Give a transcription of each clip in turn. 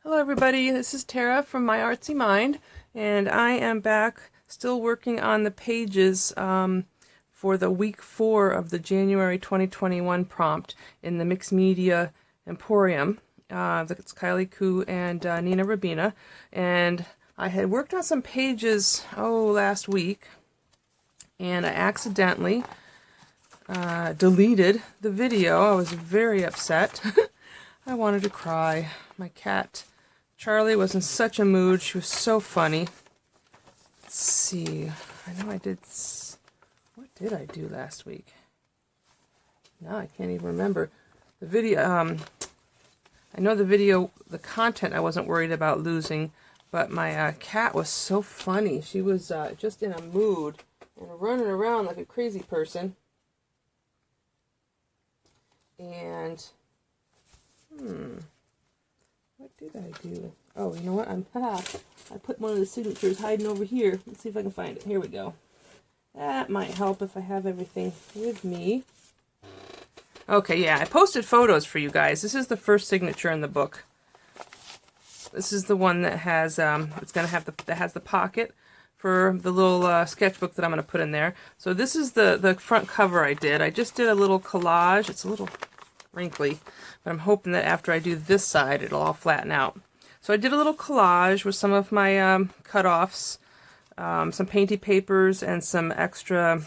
Hello everybody, this is Tara from My Artsy Mind, and I am back still working on the pages for the week 4 of the January 2021 prompt in the Mixed Media Emporium. It's Kylie and Nina Ribena, and I had worked on some pages last week, and I accidentally deleted the video. I was very upset. I wanted to cry. My cat Charlie was in such a mood. She was so funny. Let's see. I know I did. What did I do last week? No, I can't even remember. The video. I know the video, the content I wasn't worried about losing, but my cat was so funny. She was just in a mood and running around like a crazy person. And what did I do? Oh, you know what? I put one of the signatures hiding over here. Let's see if I can find it. Here we go. That might help if I have everything with me. Okay, yeah, I posted photos for you guys. This is the first signature in the book. This is the one that has that has the pocket for the little sketchbook that I'm going to put in there. So this is the front cover I did. I just did a little collage. It's a little wrinkly, but I'm hoping that after I do this side, it'll all flatten out. So I did a little collage with some of my cut-offs, some painty papers, and some extra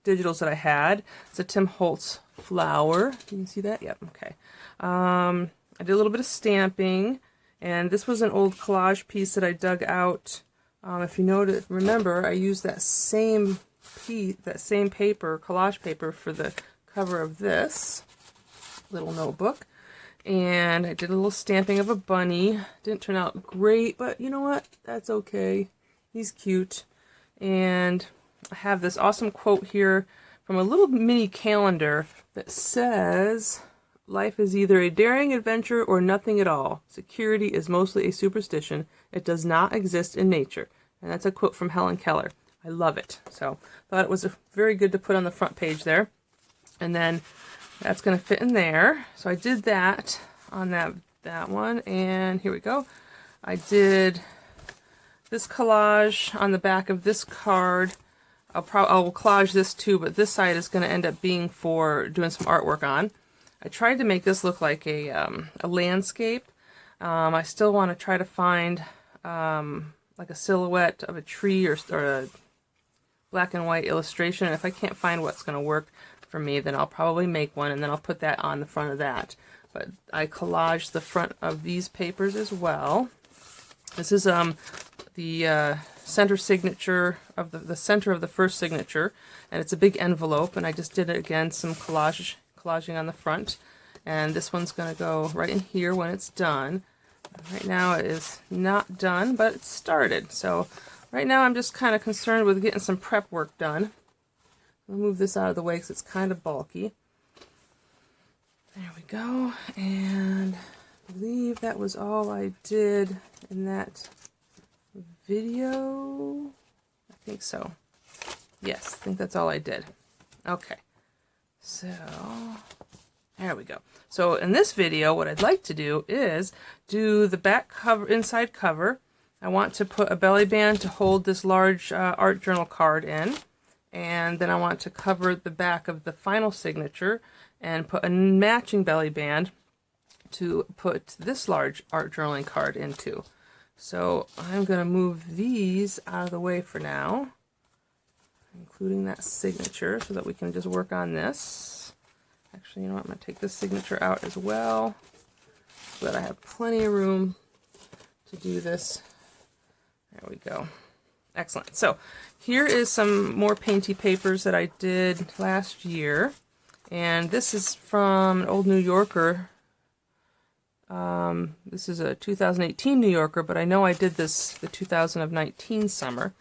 digitals that I had. It's a Tim Holtz flower. Can you see that? Yep, okay. I did a little bit of stamping, and this was an old collage piece that I dug out. If you remember, I used that same piece, that same paper, collage paper, for the cover of this little notebook. And I did a little stamping of a bunny. Didn't turn out great, but you know what? That's okay. He's cute. And I have this awesome quote here from a little mini calendar that says, "Life is either a daring adventure or nothing at all. Security is mostly a superstition. It does not exist in nature." And that's a quote from Helen Keller. I love it. So thought it was very good to put on the front page there. And then that's going to fit in there. So I did that on that one, and here we go. I did this collage on the back of this card. I'll collage this too, but this side is going to end up being for doing some artwork on. I tried to make this look like a landscape. I still want to try to find like a silhouette of a tree or a black and white illustration. And if I can't find what's going to work for me, then I'll probably make one, and then I'll put that on the front of that. But I collaged the front of these papers as well. This is the center signature of the center of the first signature, and it's a big envelope, and I just did it again, some collaging on the front. And this one's going to go right in here when it's done. Right now it is not done, but it's started. So right now I'm just kind of concerned with getting some prep work done. I'll move this out of the way because it's kind of bulky. There we go. And I believe that was all I did in that video. I think so. Yes, I think that's all I did. Okay. So there we go. So in this video, what I'd like to do is do the back cover, inside cover. I want to put a belly band to hold this large art journal card in. And then I want to cover the back of the final signature and put a matching belly band to put this large art journaling card into. So I'm going to move these out of the way for now, including that signature, so that we can just work on this. Actually, you know what? I'm going to take this signature out as well, so that I have plenty of room to do this. There we go. Excellent. So here is some more painty papers that I did last year. And this is from an old New Yorker. This is a 2018 New Yorker, but I know I did this the 2019 summer.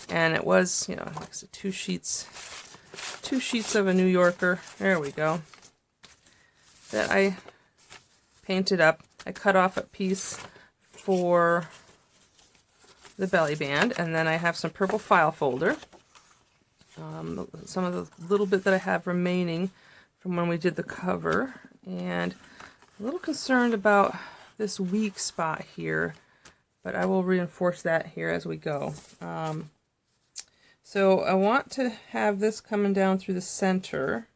And it was, like I said, two sheets of a New Yorker. There we go. That I painted up. I cut off a piece for the belly band, and then I have some purple file folder. Some of the little bit that I have remaining from when we did the cover, and a little concerned about this weak spot here, but I will reinforce that here as we go. So I want to have this coming down through the center,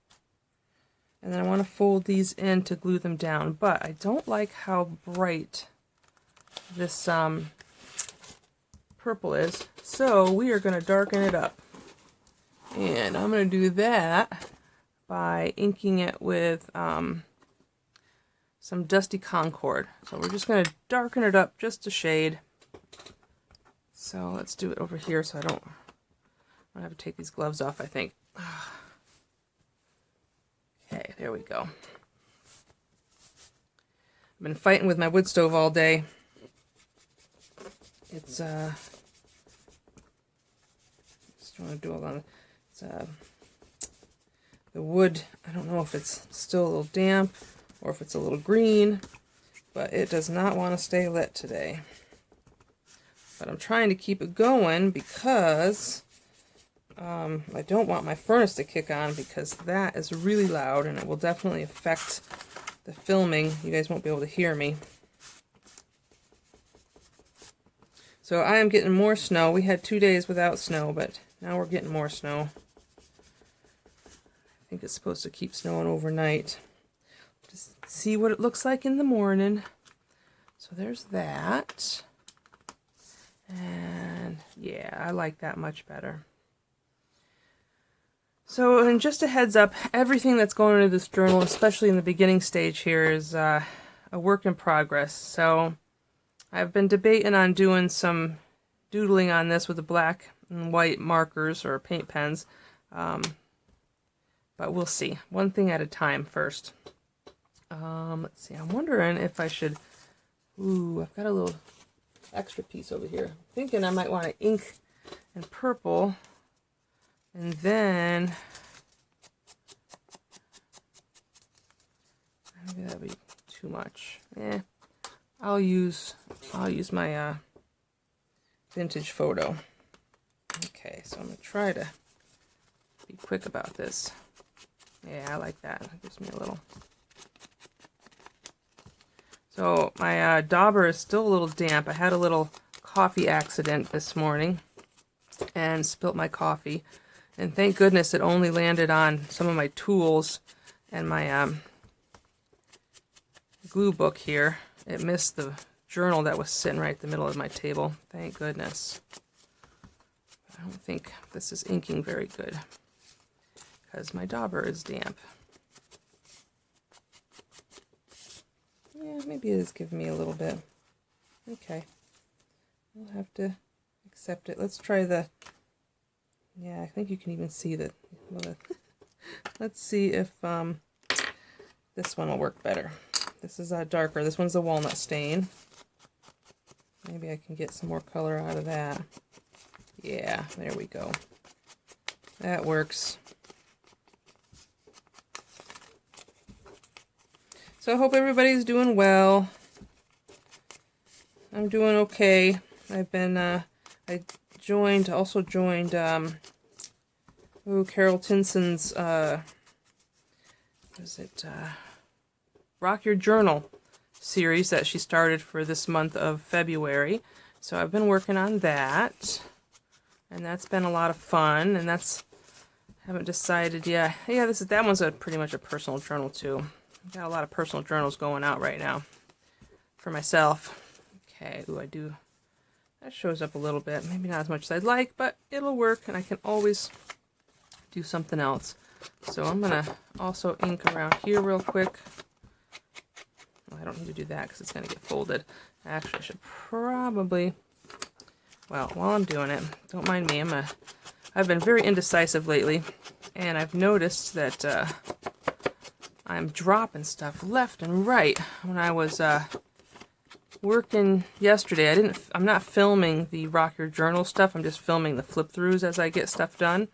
and then I want to fold these in to glue them down, but I don't like how bright this purple is, so we are going to darken it up. And I'm going to do that by inking it with some Dusty Concord. So we're just going to darken it up just a shade. So let's do it over here so I don't have to take these gloves off, I think. Okay, there we go. I've been fighting with my wood stove all day. It's just want to do it on. It's the wood. I don't know if it's still a little damp or if it's a little green, but it does not want to stay lit today. But I'm trying to keep it going because I don't want my furnace to kick on, because that is really loud and it will definitely affect the filming. You guys won't be able to hear me. So I am getting more snow. We had 2 days without snow, but now we're getting more snow. I think it's supposed to keep snowing overnight. Just see what it looks like in the morning. So there's that. And yeah, I like that much better. So, and just a heads up, everything that's going into this journal, especially in the beginning stage here, is a work in progress. So I've been debating on doing some doodling on this with the black and white markers or paint pens. But we'll see. One thing at a time first. Let's see. I'm wondering if I should... Ooh, I've got a little extra piece over here. I'm thinking I might want to ink and purple. And then... Maybe that'd be too much. I'll use my vintage photo. Okay, so I'm going to try to be quick about this. Yeah, I like that. It gives me a little... So my dauber is still a little damp. I had a little coffee accident this morning and spilt my coffee. And thank goodness it only landed on some of my tools and my glue book here. It missed the journal that was sitting right in the middle of my table. Thank goodness. I don't think this is inking very good, because my dauber is damp. Yeah, maybe it is giving me a little bit. Okay. We'll have to accept it. Let's try the... Yeah, I think you can even see that. Well, let's see if this one will work better. This is darker. This one's a walnut stain. Maybe I can get some more color out of that. Yeah, there we go. That works. So I hope everybody's doing well. I'm doing okay. I've been, I also joined, Carol Tinson's, Rock Your Journal series that she started for this month of February. So I've been working on that. And that's been a lot of fun. And haven't decided yet. Yeah, that one's pretty much a personal journal too. I've got a lot of personal journals going out right now for myself. Okay, that shows up a little bit. Maybe not as much as I'd like, but it'll work, and I can always do something else. So I'm going to also ink around here real quick. Well, I don't need to do that because it's going to get folded. Actually, I should probably... Well, while I'm doing it, don't mind me. I've been very indecisive lately, and I've noticed that I'm dropping stuff left and right. When I was working yesterday, I'm not filming the Rock Your Journal stuff. I'm just filming the flip-throughs as I get stuff done.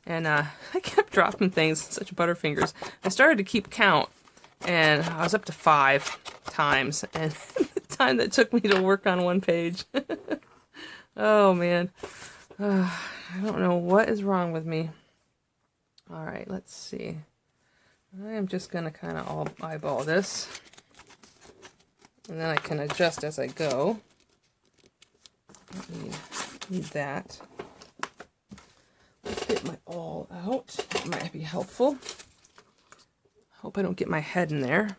And I kept dropping things, such butterfingers. I started to keep count, and I was up to 5 times. And the time that took me to work on one page. Oh, man. I don't know what is wrong with me. All right, let's see. I am just going to kind of eyeball this. And then I can adjust as I go. Don't need that. Let's get my awl out. That might be helpful. Hope I don't get my head in there.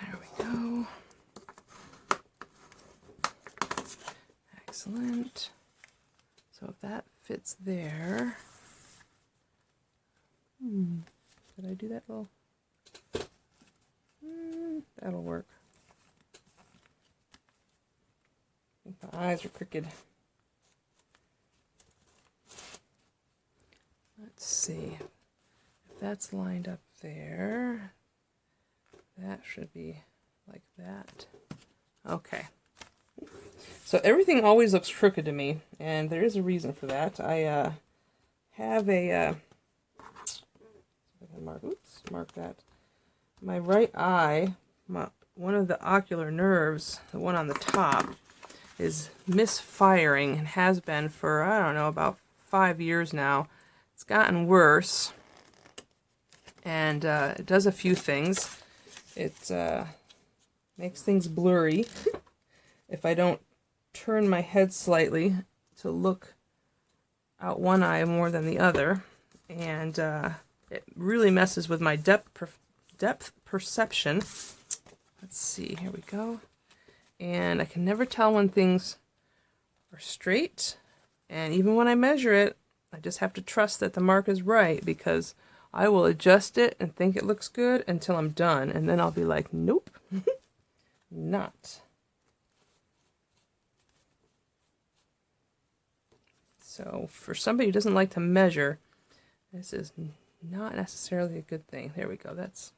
There we go. Excellent. So if that fits there. Did I do that little? That'll work. I think my eyes are crooked. Let's see. If that's lined up there, that should be like that. Okay. So everything always looks crooked to me, and there is a reason for that. I have a mark that. My right eye, one of the ocular nerves, the one on the top, is misfiring and has been for, I don't know, about 5 years now. It's gotten worse, and it does a few things. It makes things blurry if I don't turn my head slightly to look out one eye more than the other, and it really messes with my depth perception. Let's see, here we go. And I can never tell when things are straight, and even when I measure it, I just have to trust that the mark is right, because I will adjust it and think it looks good until I'm done, and then I'll be like, nope, not. So for somebody who doesn't like to measure, this is not necessarily a good thing. There we go. That's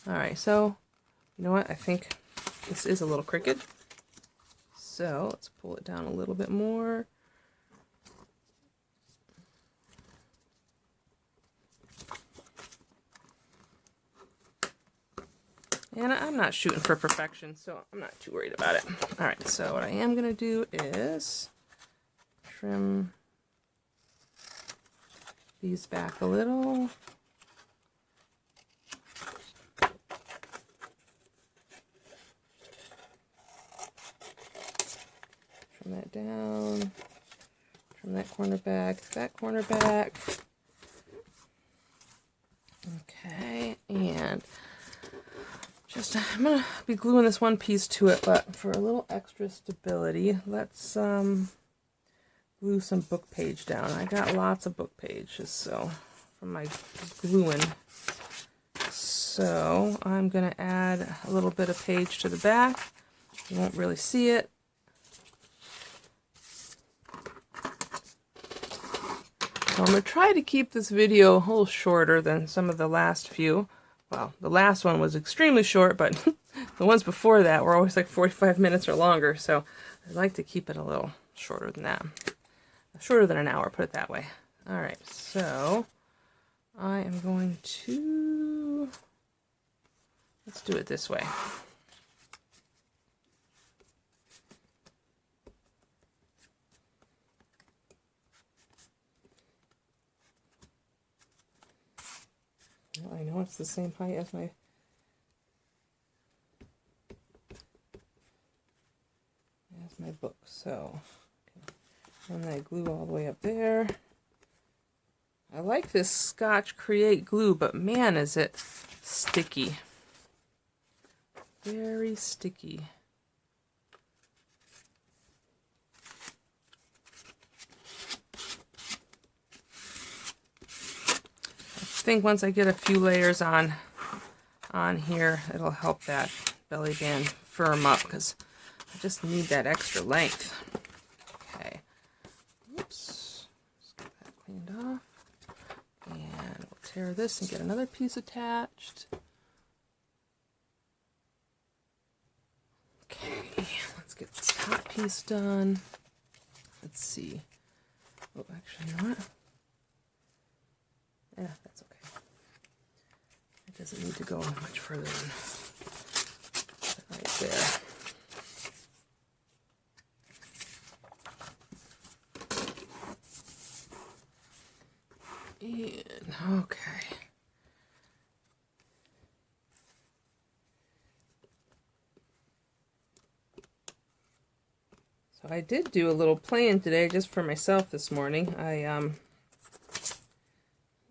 all right. So you know what? I think this is a little crooked. So let's pull it down a little bit more. And I'm not shooting for perfection, so I'm not too worried about it. All right. So what I am going to do is trim these back a little. Trim that down. Trim that corner back, that corner back. Okay, and just, I'm going to be gluing this one piece to it, but for a little extra stability, let's glue some book page down. I got lots of book pages, so from my gluing. So I'm going to add a little bit of page to the back. You won't really see it. So I'm going to try to keep this video a little shorter than some of the last few. Well, the last one was extremely short, but the ones before that were always like 45 minutes or longer, so I'd like to keep it a little shorter than that. Shorter than an hour, put it that way. Alright, so I am going to, let's do it this way. Well, I know it's the same height as my book, so and I glue all the way up there. I like this Scotch Create glue, but man, is it sticky. Very sticky. I think once I get a few layers on here, it'll help that belly band firm up, because I just need that extra length. Okay. Oops. Let's get that cleaned off. And we'll tear this and get another piece attached. Okay, let's get this top piece done. Let's see. Oh, actually, you know what? Yeah, that's okay. It doesn't need to go much further than right there. And, okay. I did do a little plan today just for myself this morning. Let's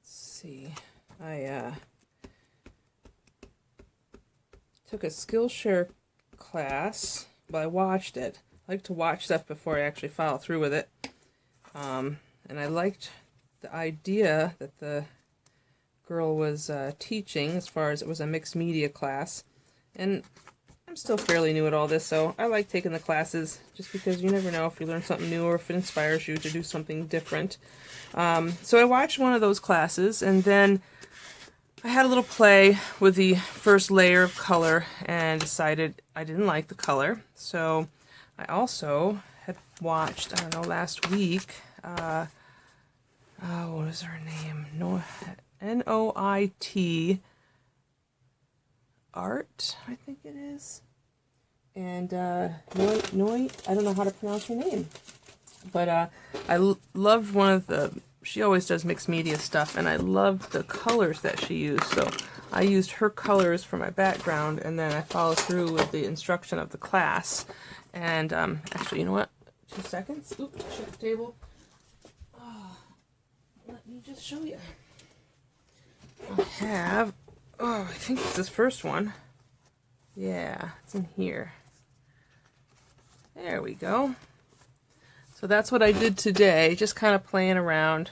see, I took a Skillshare class. Well, I watched it. I like to watch stuff before I actually follow through with it. And I liked the idea that the girl was teaching, as far as it was a mixed media class. And I'm still fairly new at all this, so I like taking the classes just because you never know if you learn something new or if it inspires you to do something different. So I watched one of those classes, and then I had a little play with the first layer of color and decided I didn't like the color. So I also had watched, I don't know, last week, what is her name? Noit Art, I think it is. And Noit, I don't know how to pronounce her name. But I loved one of the, she always does mixed media stuff, and I loved the colors that she used. So I used her colors for my background, and then I followed through with the instruction of the class. And actually, you know what? 2 seconds. Oops, shut the table. Oh, let me just show you. I have, I think it's this first one. Yeah, it's in here. There we go. So that's what I did today, just kind of playing around. It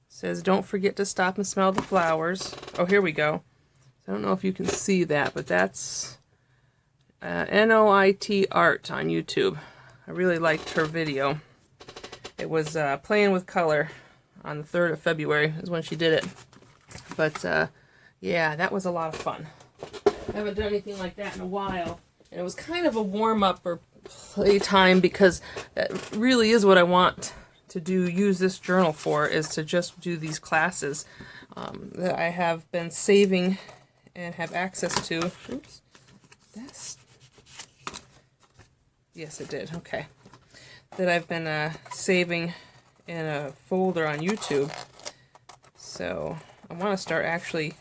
says, don't forget to stop and smell the flowers. Oh, here we go. I don't know if you can see that, but that's Noit Art on YouTube. I really liked her video. It was playing with color on the 3rd of February is when she did it. But yeah, that was a lot of fun. I haven't done anything like that in a while. And it was kind of a warm-up or playtime, because that really is what I want to do, use this journal for, is to just do these classes that I have been saving and have access to. Oops. That's... Yes, it did. Okay. That I've been saving in a folder on YouTube. So I want to start actually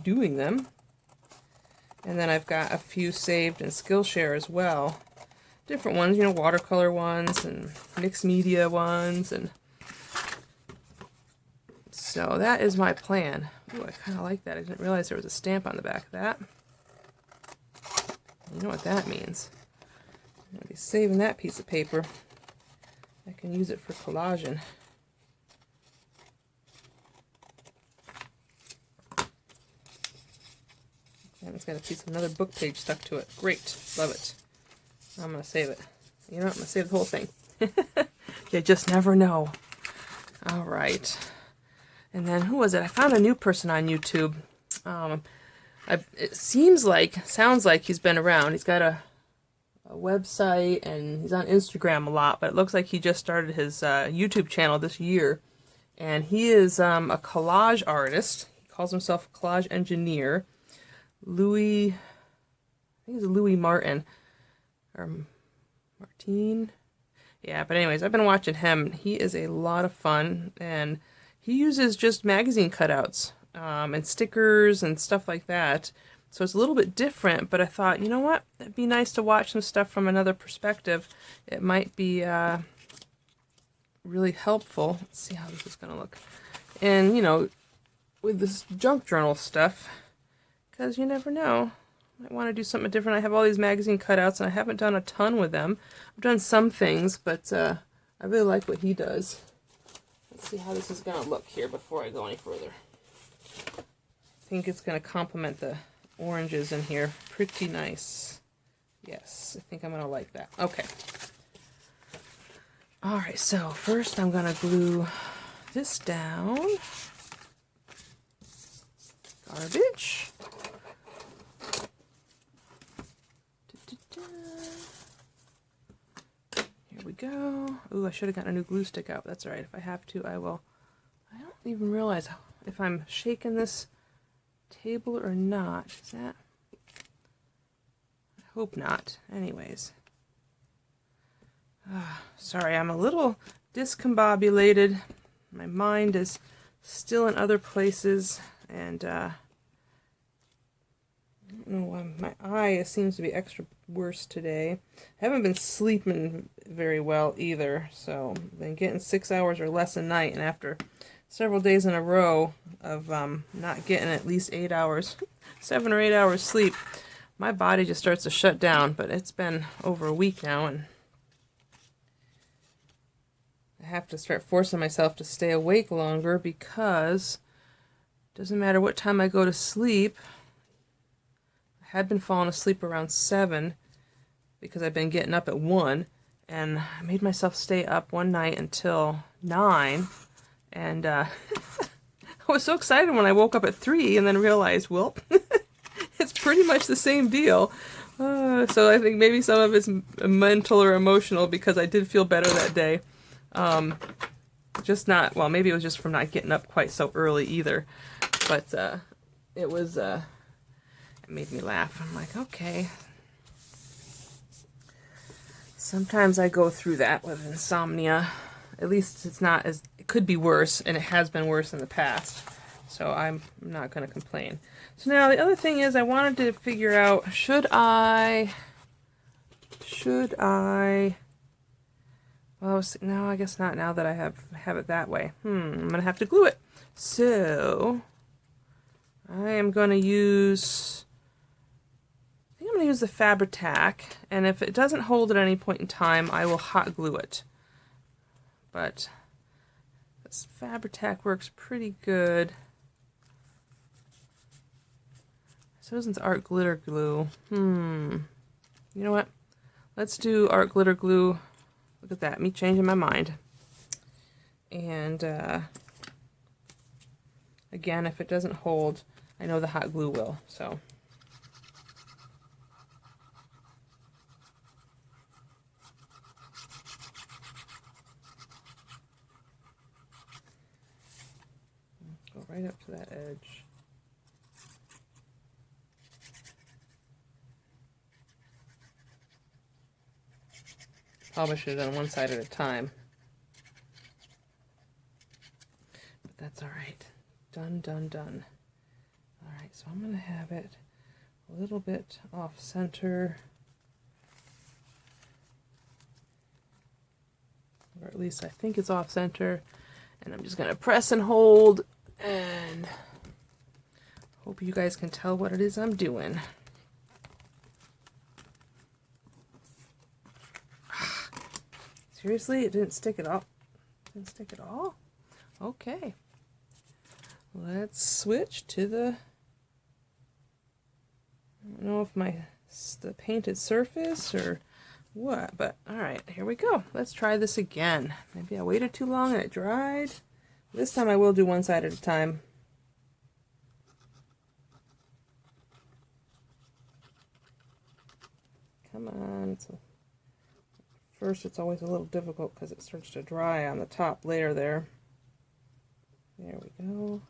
doing them. And then I've got a few saved in Skillshare as well. Different ones, you know, watercolor ones and mixed media ones. And so that is my plan. Ooh, I kind of like that. I didn't realize there was a stamp on the back of that. You know what that means. I'm going to be saving that piece of paper. I can use it for collaging. And it's got a piece of another book page stuck to it. Great. Love it. I'm going to save it. You know what? I'm going to save the whole thing. You just never know. All right. And then, who was it? I found a new person on YouTube. It sounds like he's been around. He's got a website, and he's on Instagram a lot, but it looks like he just started his YouTube channel this year. And he is a collage artist. He calls himself a collage engineer. Louis, I think it's Louis Martin, or Martine. Yeah, but anyways, I've been watching him. He is a lot of fun, and he uses just magazine cutouts and stickers and stuff like that. So it's a little bit different, but I thought, you know what? It'd be nice to watch some stuff from another perspective. It might be really helpful. Let's see how this is going to look. And, you know, with this junk journal stuff, because you never know. I want to do something different. I have all these magazine cutouts, and I haven't done a ton with them. I've done some things, but I really like what he does. Let's see how this is going to look here before I go any further. I think it's going to complement the oranges in here. Pretty nice. Yes, I think I'm going to like that. Okay. Alright, so first I'm going to glue this down. Garbage. Here we go. Ooh, I should have gotten a new glue stick out. That's alright. If I have to, I will. I don't even realize if I'm shaking this table or not. Is that? I hope not. Anyways. Sorry, I'm a little discombobulated. My mind is still in other places, and I don't know why my eye seems to be extra worse today. I haven't been sleeping very well either, so I've been getting 6 hours or less a night, and after several days in a row of not getting at least 8 hours, 7 or 8 hours sleep, my body just starts to shut down. But it's been over a week now, and I have to start forcing myself to stay awake longer, because it doesn't matter what time I go to sleep. I had been falling asleep around 7 because I've been getting up at 1, and I made myself stay up one night until 9, and I was so excited when I woke up at 3 and then realized, well, it's pretty much the same deal. So I think maybe some of it's mental or emotional, because I did feel better that day. Just not, well, maybe it was just from not getting up quite so early either, but it was, it made me laugh. I'm like, okay. Sometimes I go through that with insomnia. At least it's not as, it could be worse, and it has been worse in the past, so I'm not going to complain. So now the other thing is, I wanted to figure out, should I, well, no, I guess not, now that I have it that way. I'm going to have to glue it. So I am going to use, I think I'm going to use the Fabri-Tac, and if it doesn't hold at any point in time, I will hot glue it. But this Fabri-Tac works pretty good. Susan's Art Glitter Glue. You know what? Let's do Art Glitter Glue. Look at that, me changing my mind. And again, if it doesn't hold, I know the hot glue will, so. Go right up to that edge. Probably should have done one side at a time. But that's alright. Done, done, done. Alright, so I'm going to have it a little bit off center. Or at least I think it's off center. And I'm just going to press and hold, and hope you guys can tell what it is I'm doing. Seriously, it didn't stick at all? Didn't stick at all? Okay. Let's switch to the, I don't know if the painted surface or what, but alright, here we go. Let's try this again. Maybe I waited too long and it dried. This time I will do one side at a time. Come on. First it's always a little difficult because it starts to dry on the top layer there. There we go.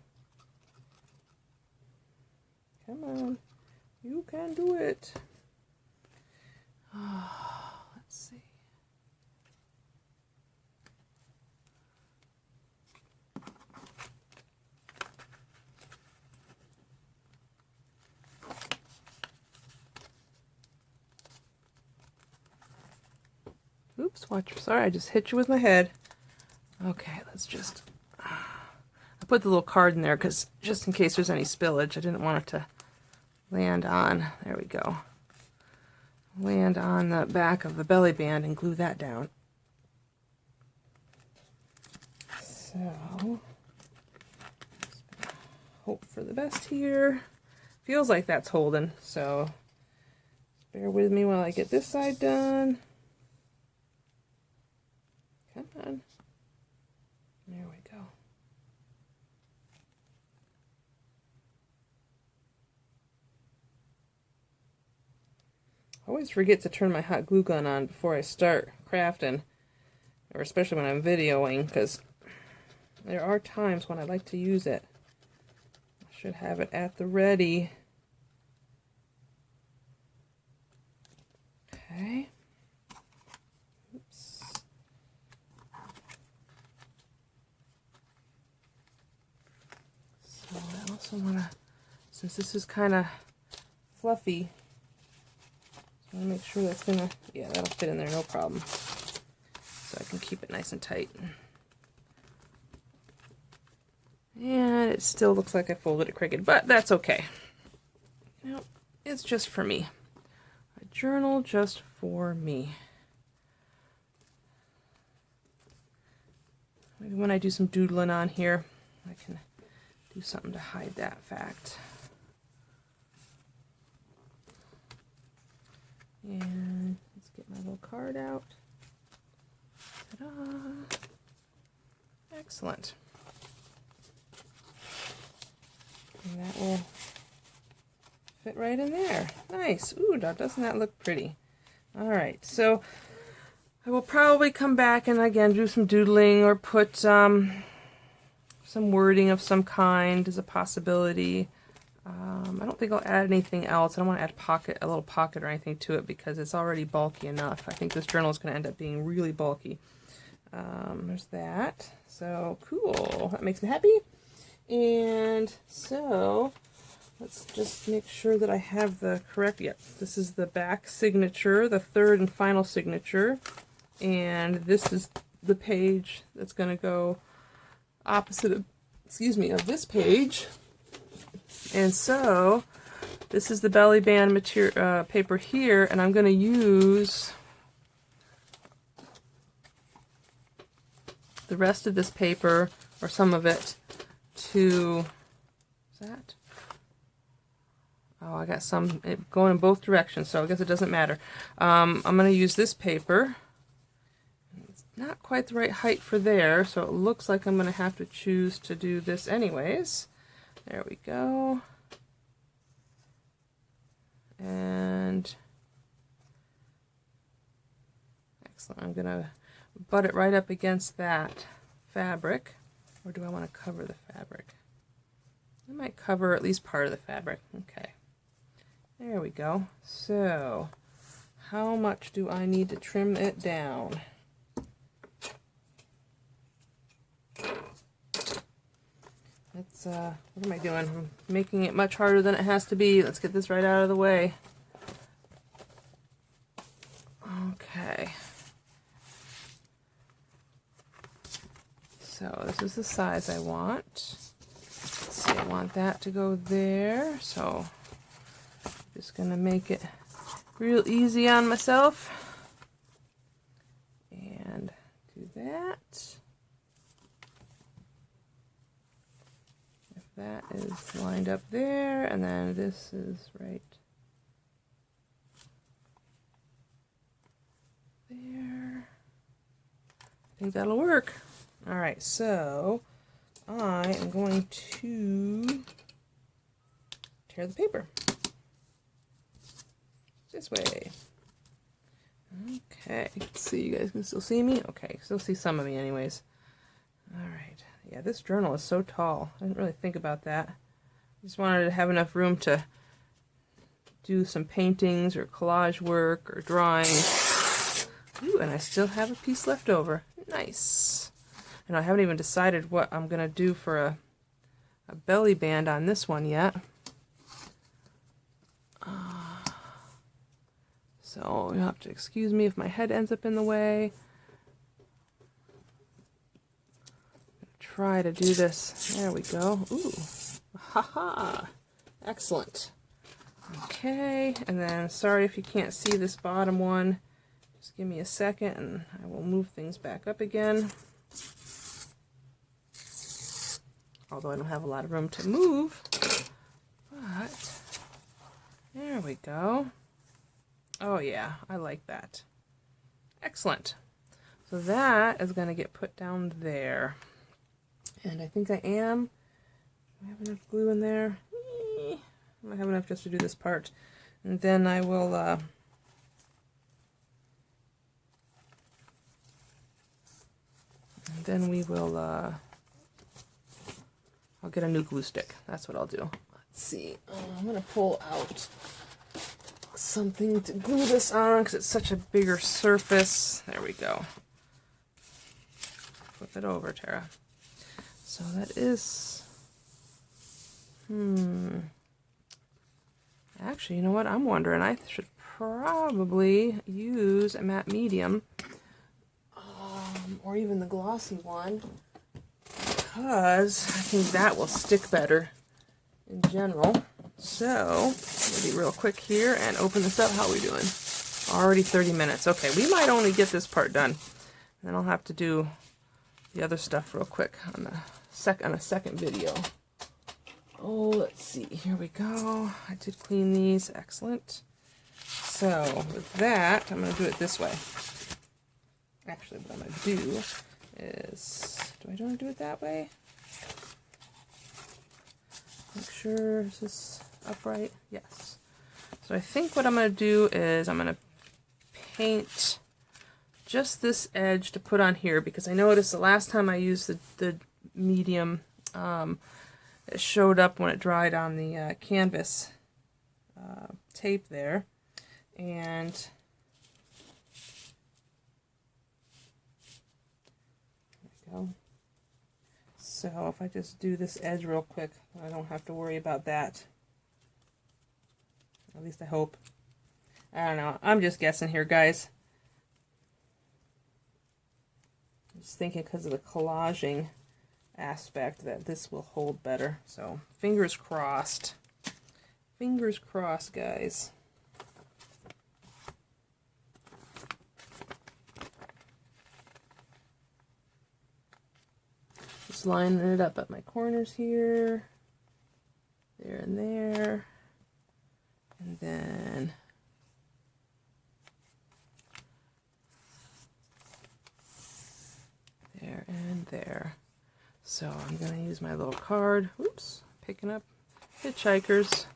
Come on. You can do it. Let's see. Oops, watch. Sorry, I just hit you with my head. Okay, let's just... I put the little card in there because just in case there's any spillage, I didn't want it to land on... There we go. Land on the back of the belly band and glue that down. So... hope for the best here. Feels like that's holding, so... bear with me while I get this side done. Come on. There we go. I always forget to turn my hot glue gun on before I start crafting, or especially when I'm videoing, because there are times when I like to use it. I should have it at the ready. Okay. Oops. So I also want to, since this is kind of fluffy, I'll make sure that's gonna, yeah, that'll fit in there, no problem. So I can keep it nice and tight. And it still looks like I folded it crooked, but that's okay. You know, it's just for me. A journal just for me. Maybe when I do some doodling on here, I can do something to hide that fact. And let's get my little card out. Ta-da! Excellent. And that will fit right in there. Nice. Ooh, doesn't that look pretty? Alright, so I will probably come back and again do some doodling or put some wording of some kind as a possibility. I don't think I'll add anything else. I don't want to add a little pocket or anything to it because it's already bulky enough. I think this journal is going to end up being really bulky. There's that. So cool. That makes me happy. And so let's just make sure that I have the correct, yep, this is the back signature, the third and final signature. And this is the page that's going to go opposite of, of this page. And so this is the belly band material paper here, and I'm going to use the rest of this paper, or some of it, to, is that? Oh, I got some going in both directions, so I guess it doesn't matter. I'm going to use this paper. It's not quite the right height for there, so it looks like I'm going to have to choose to do this anyways. There we go. And excellent. I'm going to butt it right up against that fabric. Or do I want to cover the fabric? I might cover at least part of the fabric. Okay. There we go. So, how much do I need to trim it down? Let's, what am I doing? I'm making it much harder than it has to be. Let's get this right out of the way. Okay. So this is the size I want. Let's see, I want that to go there. So I'm just going to make it real easy on myself. And do that. That is lined up there, and then this is right there. I think that'll work. Alright, so I am going to tear the paper this way. Okay, let's see, you guys can still see me? Okay, still see some of me anyways. Alright. Yeah, this journal is so tall. I didn't really think about that. I just wanted to have enough room to do some paintings or collage work or drawing. Ooh, and I still have a piece left over. Nice. And I haven't even decided what I'm going to do for a belly band on this one yet. So you'll have to excuse me if my head ends up in the way. Try to do this. There we go. Ooh. Haha. Excellent. Okay, and then sorry if you can't see this bottom one. Just give me a second and I will move things back up again. Although I don't have a lot of room to move. But there we go. Oh yeah, I like that. Excellent. So that is going to get put down there. And I think I am. Do I have enough glue in there? I might have enough just to do this part. And then I will, and then we will, I'll get a new glue stick. That's what I'll do. Let's see. I'm going to pull out something to glue this on because it's such a bigger surface. There we go. Flip it over, Tara. So that is, Actually, you know what? I'm wondering, I should probably use a matte medium, or even the glossy one, because I think that will stick better in general. So, I'm going to be real quick here and open this up. How are we doing? Already 30 minutes. Okay, we might only get this part done. Then I'll have to do the other stuff real quick on a second video. Oh, let's see. Here we go. I did clean these. Excellent. So, with that, I'm going to do it this way. Actually, what I'm going to do is... do I want to do it that way? Make sure, is this upright? Yes. So I think what I'm going to do is I'm going to paint just this edge to put on here, because I noticed the last time I used the medium, it showed up when it dried on the canvas tape there. And there we go. So if I just do this edge real quick, I don't have to worry about that. At least I hope. I don't know. I'm just guessing here, guys. I'm just thinking because of the collaging aspect that this will hold better. So fingers crossed. Fingers crossed, guys. Just lining it up at my corners here. There and there. And then there and there. So I'm going to use my little card. Oops, picking up hitchhikers.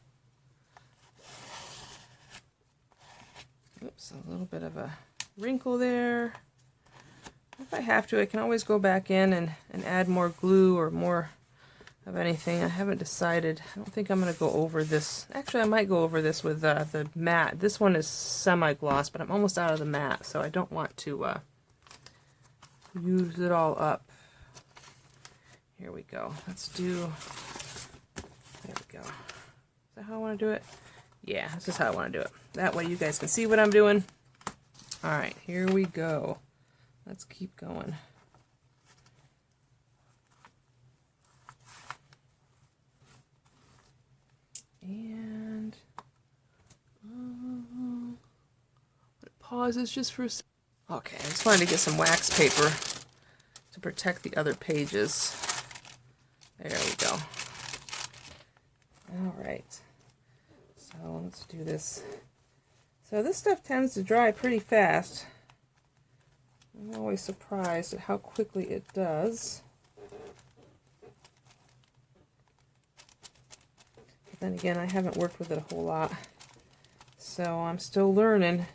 Oops, a little bit of a wrinkle there. If I have to, I can always go back in and add more glue or more of anything. I haven't decided. I don't think I'm going to go over this. Actually, I might go over this with the matte. This one is semi-gloss, but I'm almost out of the matte, so I don't want to use it all up. Here we go. Let's do... there we go. Is that how I want to do it? Yeah, this is how I want to do it. That way you guys can see what I'm doing. Alright, here we go. Let's keep going. And pause this just for a second. Okay, I just wanted to get some wax paper to protect the other pages. There we go. Alright. So let's do this. So this stuff tends to dry pretty fast. I'm always surprised at how quickly it does. But then again, I haven't worked with it a whole lot, so I'm still learning.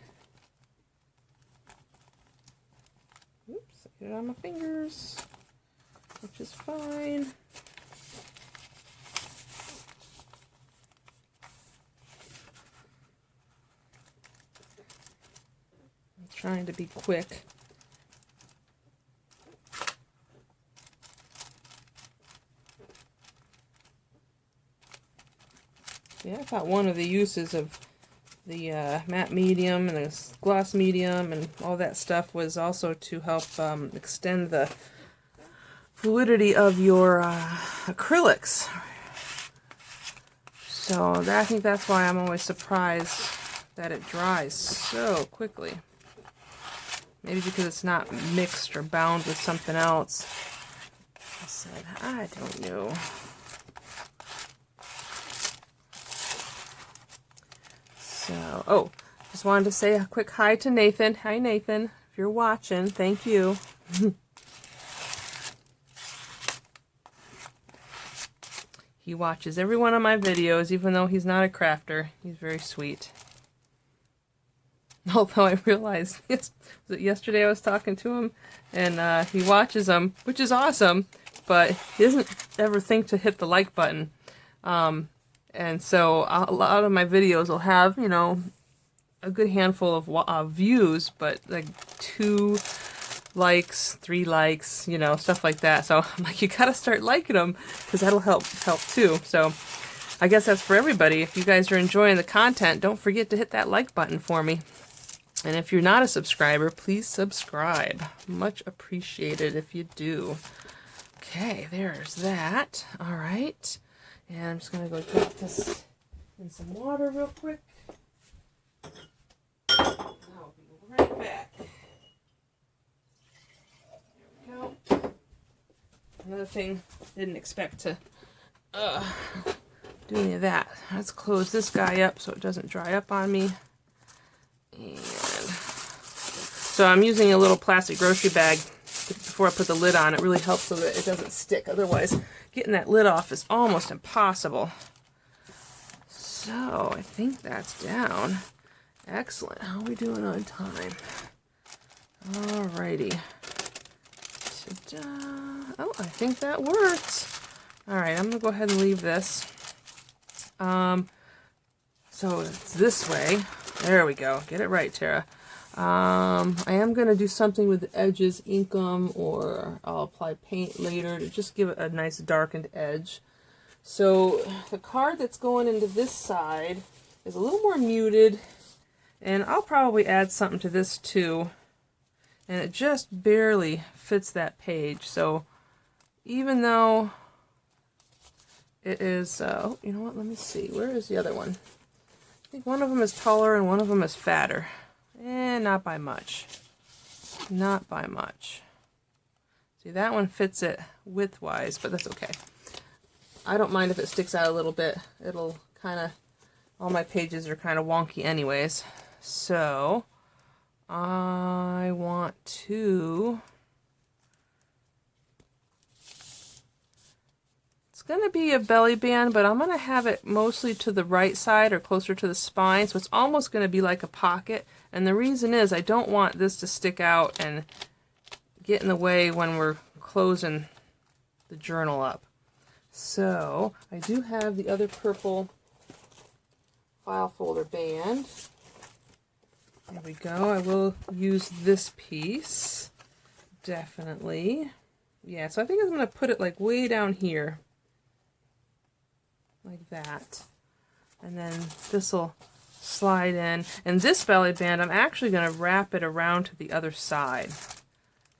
Oops, I get it on my fingers, which is fine. I'm trying to be quick. Yeah, I thought one of the uses of the matte medium and the gloss medium and all that stuff was also to help extend the fluidity of your acrylics. So I think that's why I'm always surprised that it dries so quickly. Maybe because it's not mixed or bound with something else. I said, I don't know. So, oh, just wanted to say a quick hi to Nathan. Hi, Nathan. If you're watching, thank you. He watches every one of my videos, even though he's not a crafter. He's very sweet. Although I realized yesterday I was talking to him, and he watches them, which is awesome, but he doesn't ever think to hit the like button. And so a lot of my videos will have, you know, a good handful of views, but like 2 likes, 3 likes, you know, stuff like that. So I'm like, you gotta start liking them, because that'll help too. So I guess that's for everybody. If you guys are enjoying the content, don't forget to hit that like button for me. And if you're not a subscriber, please subscribe. Much appreciated if you do. Okay, there's that. All right. And I'm just going to go drop this in some water real quick. I'll be right back. There we go. Another thing, didn't expect to do any of that. Let's close this guy up so it doesn't dry up on me. And so I'm using a little plastic grocery bag before I put the lid on. It really helps so that it doesn't stick. Otherwise, getting that lid off is almost impossible. So I think that's down. Excellent. How are we doing on time? Alrighty. Ta-da. Oh, I think that works. Alright, I'm going to go ahead and leave this. So it's this way. There we go. Get it right, Tara. I am going to do something with the edges, ink them, or I'll apply paint later to just give it a nice darkened edge. So the card that's going into this side is a little more muted, and I'll probably add something to this too. And it just barely fits that page. So even though it is, oh, you know what, let me see. Where is the other one? I think one of them is taller and one of them is fatter. Not by much. Not by much. See, that one fits it width-wise, but that's okay. I don't mind if it sticks out a little bit. It'll kind of, all my pages are kind of wonky anyways. So, I want to, it's going to be a belly band, but I'm going to have it mostly to the right side or closer to the spine, so it's almost going to be like a pocket. And the reason is I don't want this to stick out and get in the way when we're closing the journal up. So I do have the other purple file folder band. There we go. I will use this piece. Definitely. Yeah, so I think I'm going to put it like way down here. Like that. And then this will slide in. And this belly band, I'm actually going to wrap it around to the other side.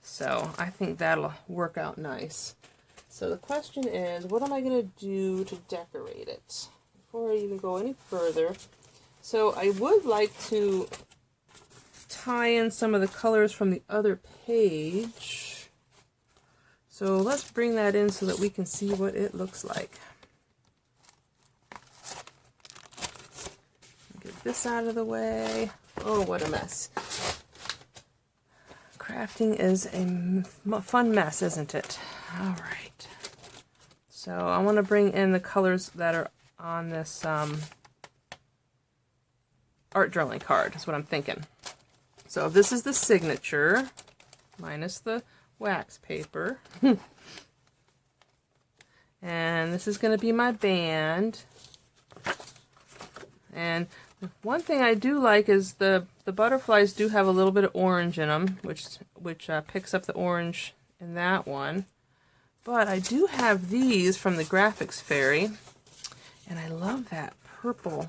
So I think that'll work out nice. So the question is, what am I going to do to decorate it? Before I even go any further. So I would like to tie in some of the colors from the other page. So let's bring that in so that we can see what it looks like. Get this out of the way. Oh, what a mess. Crafting is a fun mess, isn't it? All right. So I want to bring in the colors that are on this art journaling card, is what I'm thinking. So this is the signature, minus the wax paper. And this is going to be my band. And one thing I do like is the butterflies do have a little bit of orange in them, which picks up the orange in that one. But I do have these from the Graphics Fairy, and I love that purple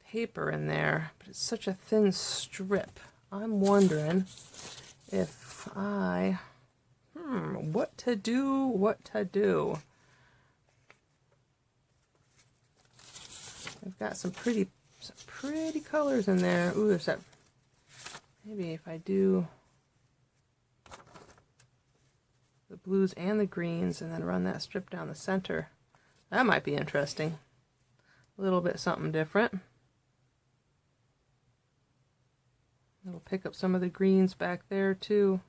paper in there, but it's such a thin strip. I'm wondering if what to do. I've got some pretty colors in there. Ooh, there's that. Maybe if I do the blues and the greens and then run that strip down the center, that might be interesting. A little bit something different. It'll pick up some of the greens back there too.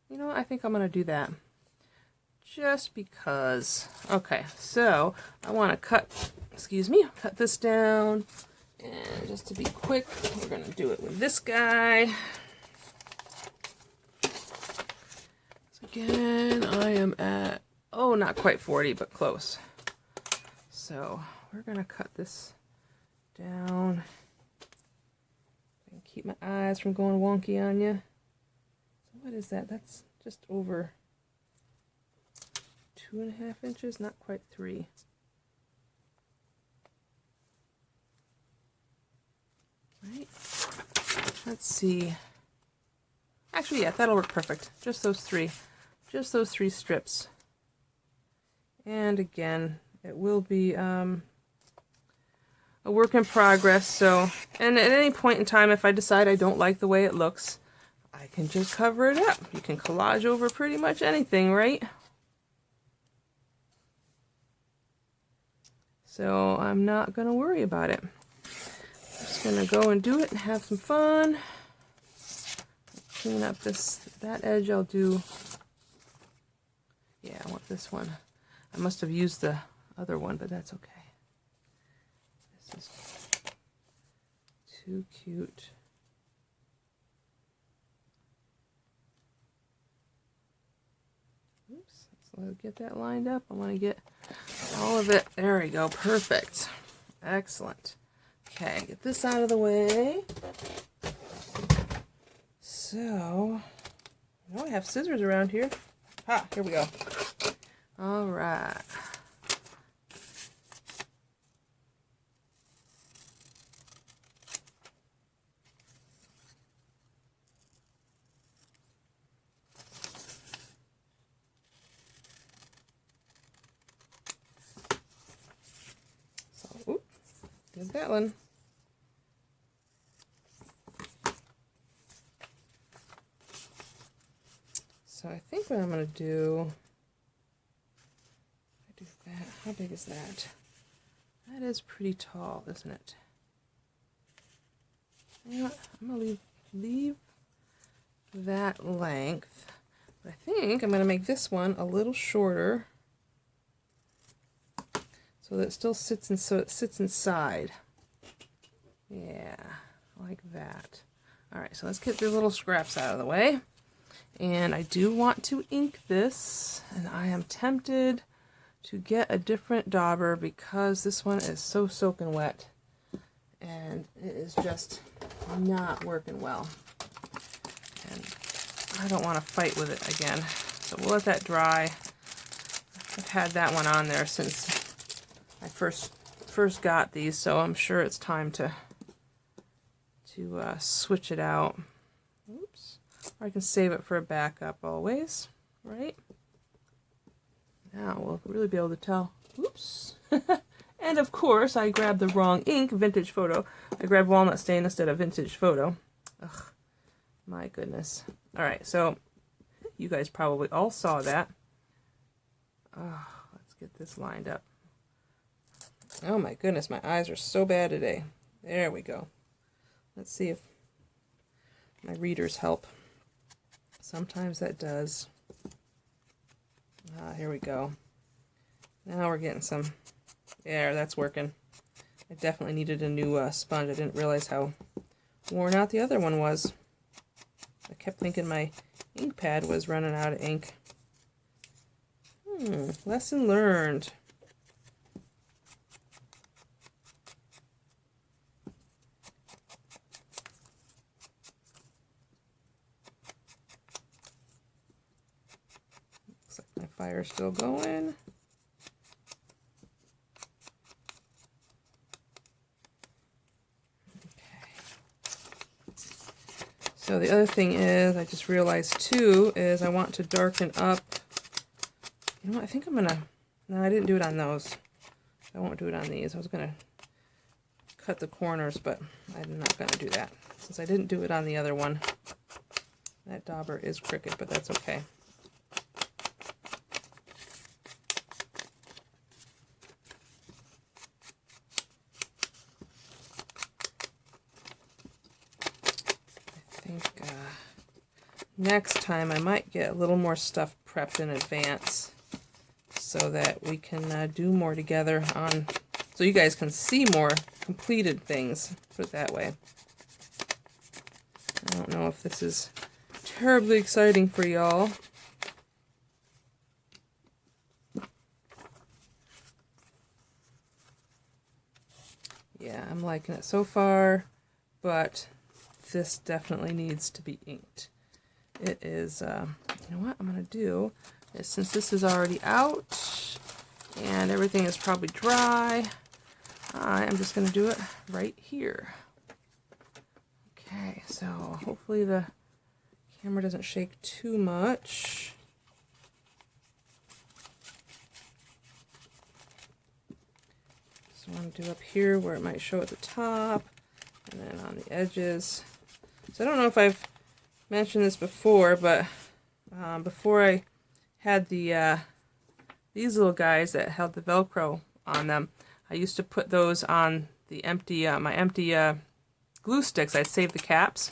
You know what? I think I'm going to do that. Just because. Okay, so I want to cut this down. And just to be quick, we're going to do it with this guy. So again, I am at, not quite 40, but close. So we're going to cut this down. And keep my eyes from going wonky on you. So what is that? That's just over 2.5 inches, not quite 3. Right. Let's see. Actually, yeah, that'll work perfect. Just those 3. Just those 3 strips. And again, it will be a work in progress. So, and at any point in time, if I decide I don't like the way it looks, I can just cover it up. You can collage over pretty much anything, right? So I'm not going to worry about it. I'm just going to go and do it and have some fun. Clean up that edge. I'll do, yeah, I want this one. I must have used the other one, but that's okay. This is too cute. Oops, let's get that lined up. I want to get all of it. There we go. Perfect. Excellent. Okay, get this out of the way. So, I have scissors around here. Ah, here we go. All right. So, did that one. So I think what I'm going to do, that. How big is that? That is pretty tall, isn't it? You know what? I'm going to leave that length. But I think I'm going to make this one a little shorter so that it still sits in, so it sits inside. Yeah, like that. All right, so let's get the little scraps out of the way. And I do want to ink this, and I am tempted to get a different dauber because this one is so soaking wet and it is just not working well. And I don't want to fight with it again. So we'll let that dry. I've had that one on there since I first got these, so I'm sure it's time to switch it out. Oops. Or I can save it for a backup always, right? Now we'll really be able to tell. Oops. And of course, I grabbed the wrong ink, Vintage Photo. I grabbed Walnut Stain instead of Vintage Photo. Ugh, my goodness. All right, so you guys probably all saw that. Oh, let's get this lined up. Oh my goodness, my eyes are so bad today. There we go. Let's see if my readers help. Sometimes that does. Here we go. Now we're getting some. Yeah, that's working. I definitely needed a new sponge. I didn't realize how worn out the other one was. I kept thinking my ink pad was running out of ink. Lesson learned. Looks like my fire's still going. So the other thing is, I just realized too, is I want to darken up. You know what, I think I'm gonna, no, I didn't do it on those. I won't do it on these. I was gonna cut the corners, but I'm not gonna do that. Since I didn't do it on the other one. That dauber is crooked, but that's okay. Next time I might get a little more stuff prepped in advance so that we can do more together on, so you guys can see more completed things, put it that way. I don't know if this is terribly exciting for y'all. Yeah, I'm liking it so far, but this definitely needs to be inked. It is, you know what I'm going to do? since this is already out and everything is probably dry, I am just going to do it right here. Okay, so hopefully the camera doesn't shake too much. So I want to do up here where it might show at the top, and then on the edges. So I don't know if I've mentioned this before, but before I had the these little guys that held the Velcro on them, I used to put those on the empty my empty glue sticks. I'd save the caps,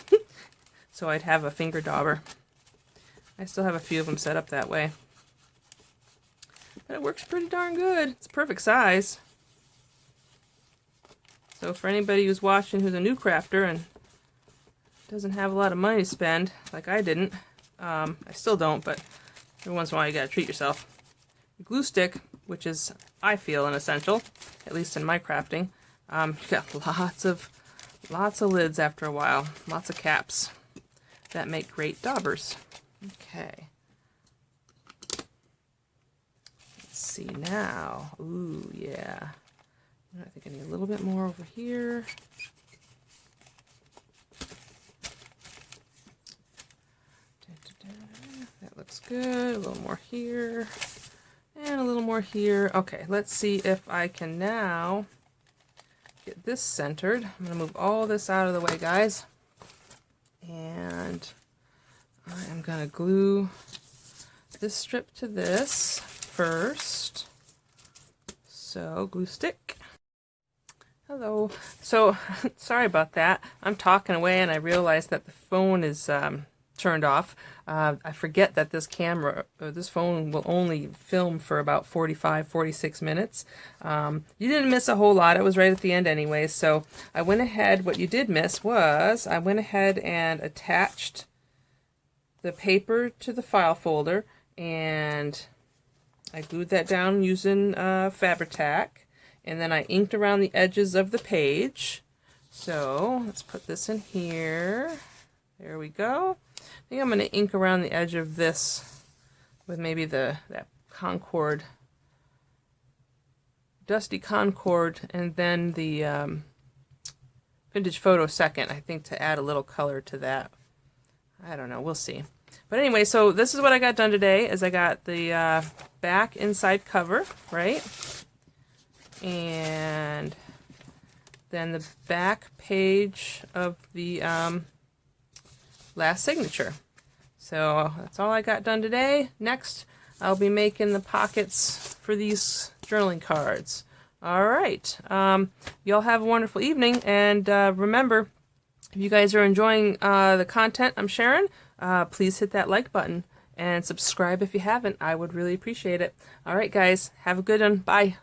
so I'd have a finger dauber. I still have a few of them set up that way, but it works pretty darn good. It's perfect size. So for anybody who's watching who's a new crafter and doesn't have a lot of money to spend, like I didn't, I still don't, but every once in a while you gotta treat yourself. The glue stick, which is, I feel, an essential, at least in my crafting. You got lots of lids after a while, lots of caps that make great daubers. Okay. Let's see now. Ooh, yeah. I think I need a little bit more over here. That looks good. A little more here. And a little more here. Okay, let's see if I can now get this centered. I'm going to move all this out of the way, guys. And I am going to glue this strip to this first. So, glue stick. Hello. So, sorry about that. I'm talking away and I realized that the phone is turned off. I forget that this camera, or this phone, will only film for about 45-46 minutes. You didn't miss a whole lot. It was right at the end anyway. So I went ahead, what you did miss was, I went ahead and attached the paper to the file folder, and I glued that down using Fabri-Tac, and then I inked around the edges of the page. So let's put this in here. There we go. I think I'm going to ink around the edge of this with maybe that Concord, Dusty Concord, and then the Vintage Photo second, I think, to add a little color to that. I don't know, we'll see. But anyway, so this is what I got done today, is I got the back inside cover, right? And then the back page of the last signature. So that's all I got done today. Next, I'll be making the pockets for these journaling cards. All right. Y'all have a wonderful evening. And remember, if you guys are enjoying the content I'm sharing, please hit that like button and subscribe if you haven't. I would really appreciate it. All right, guys. Have a good one. Bye.